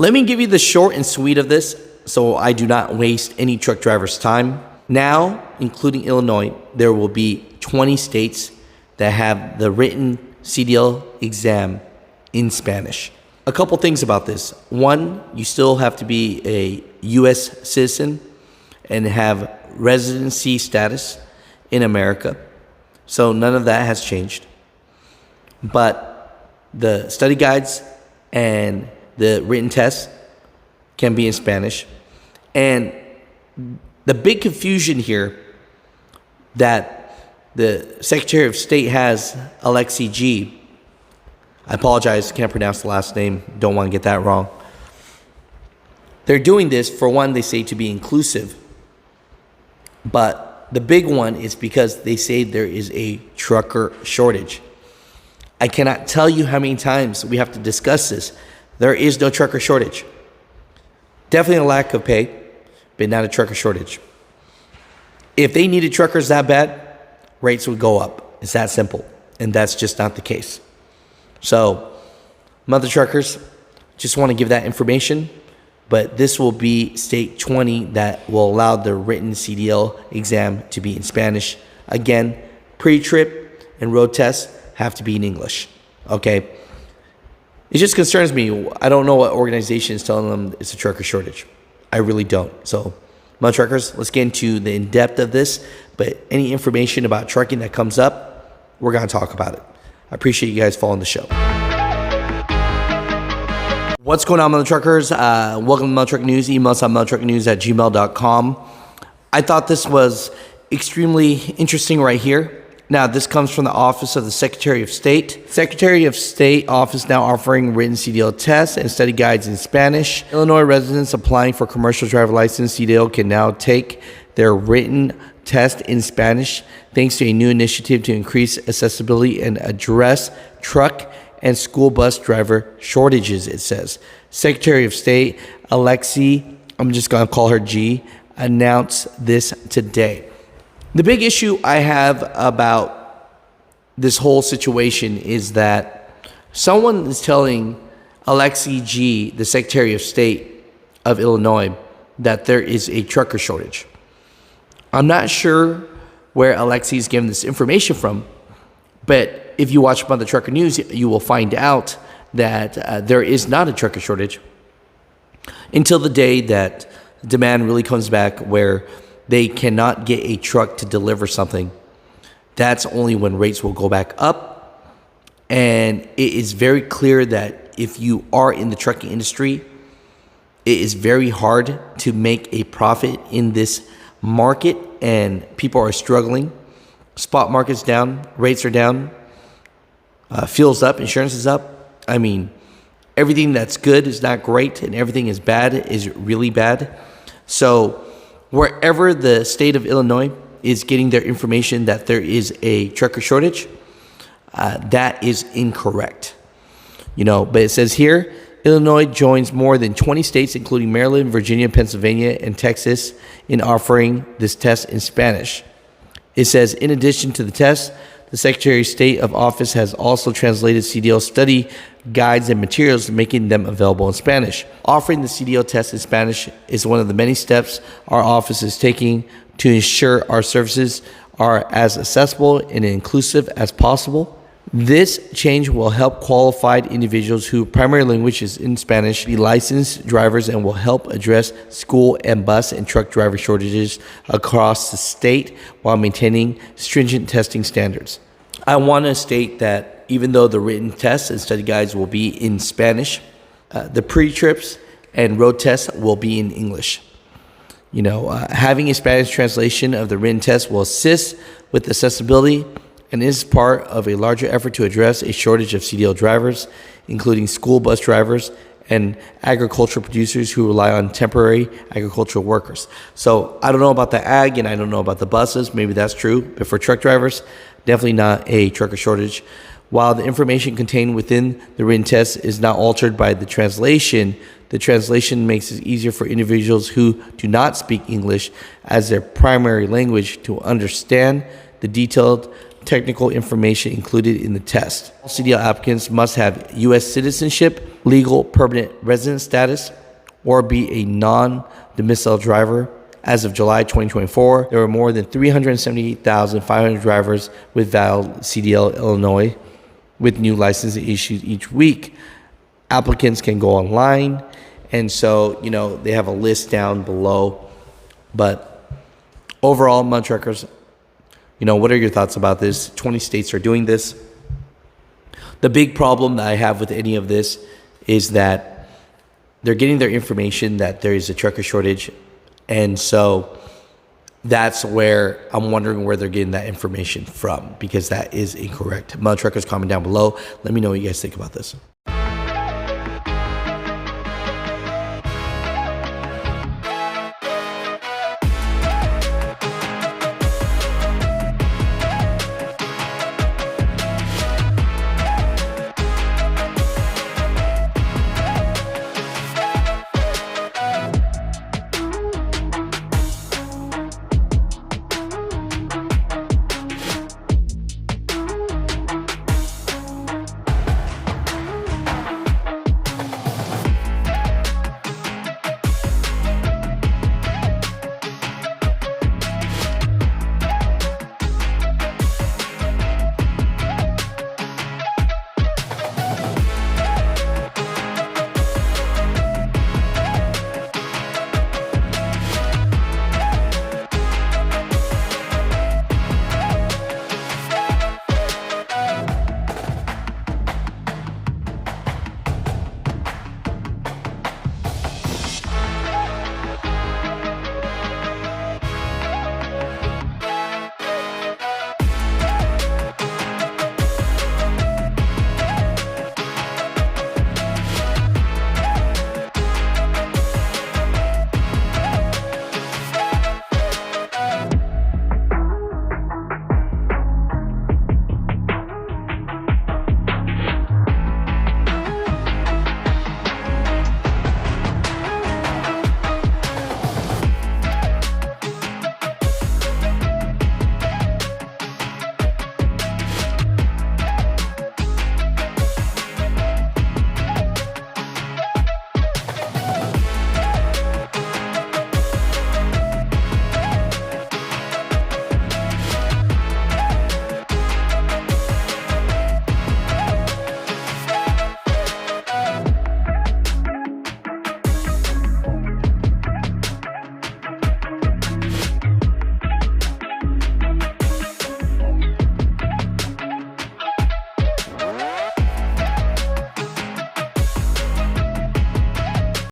Let me give you the short and sweet of this so I do not waste any truck driver's time. Now, including Illinois, there will be 20 states that have the written CDL exam in Spanish. A couple things about this. One, you still have to be a U.S. citizen and have residency status in America. So none of that has changed. But the study guides and the written tests can be in Spanish. And the big confusion here that the Secretary of State has, Alexi G. I apologize, can't pronounce the last name, don't want to get that wrong. They're doing this, for one, they say to be inclusive. But the big one is because they say there is a trucker shortage. I cannot tell you how many times we have to discuss this. There is no trucker shortage. Definitely a lack of pay, but not a trucker shortage. If they needed truckers that bad, rates would go up. It's that simple. And that's just not the case. So, Mutha Truckers, just want to give that information. But this will be state 20 that will allow the written CDL exam to be in Spanish. Again, pre-trip and road tests have to be in English. Okay? It just concerns me. I don't know what organization is telling them it's a trucker shortage. I really don't. So, Mutha Truckers, let's get into the in-depth of this. But any information about trucking that comes up, we're going to talk about it. I appreciate you guys following the show. What's going on, Mutha Truckers? Welcome to Mutha Truck News. Email us at muthatruckernews@gmail.com. I thought this was extremely interesting right here. Now, this comes from the Office of the Secretary of State. Secretary of State office now offering written CDL tests and study guides in Spanish. Illinois residents applying for commercial driver license CDL can now take their written test in Spanish thanks to a new initiative to increase accessibility and address truck and school bus driver shortages, it says. Secretary of State Alexi, I'm just going to call her G, announced this today. The big issue I have about this whole situation is that someone is telling Alexi G, the Secretary of State of Illinois, that there is a trucker shortage. I'm not sure where Alexi is getting this information from, but if you watch Mutha Trucker News, you will find out that there is not a trucker shortage until the day that demand really comes back where they cannot get a truck to deliver something. That's only when rates will go back up. And it is very clear that if you are in the trucking industry, it is very hard to make a profit in this market, and people are struggling. Spot market's down, rates are down, fuel's up, insurance is up. I mean, everything that's good is not great, and everything is bad is really bad. So wherever the state of Illinois is getting their information that there is a trucker shortage, that is incorrect. But it says here, Illinois joins more than 20 states, including Maryland, Virginia, Pennsylvania, and Texas, in offering this test in Spanish. It says, in addition to the test, the Secretary of State of Office has also translated CDL study guides and materials, making them available in Spanish. Offering the CDL test in Spanish is one of the many steps our office is taking to ensure our services are as accessible and inclusive as possible. This change will help qualified individuals whose primary language is in Spanish be licensed drivers and will help address school and bus and truck driver shortages across the state while maintaining stringent testing standards. I want to state that even though the written tests and study guides will be in Spanish, the pre-trips and road tests will be in English. Having a Spanish translation of the written test will assist with accessibility and is part of a larger effort to address a shortage of CDL drivers, including school bus drivers and agricultural producers who rely on temporary agricultural workers. So I don't know about the ag and I don't know about the buses. Maybe that's true. But for truck drivers, definitely not a trucker shortage. While the information contained within the written test is not altered by the translation makes it easier for individuals who do not speak English as their primary language to understand the detailed technical information included in the test. All CDL applicants must have U.S. citizenship legal permanent resident status or be a non-domicile driver. As of July 2024, there were more than 378,500 drivers with valid CDL Illinois with new licenses issued each week. Applicants can go online, and so, they have a list down below. But overall, Mutha Truckers, what are your thoughts about this? 20 states are doing this. The big problem that I have with any of this is that they're getting their information that there is a trucker shortage. And so that's where I'm wondering where they're getting that information from, because that is incorrect. Mutha Truckers, comment down below. Let me know what you guys think about this.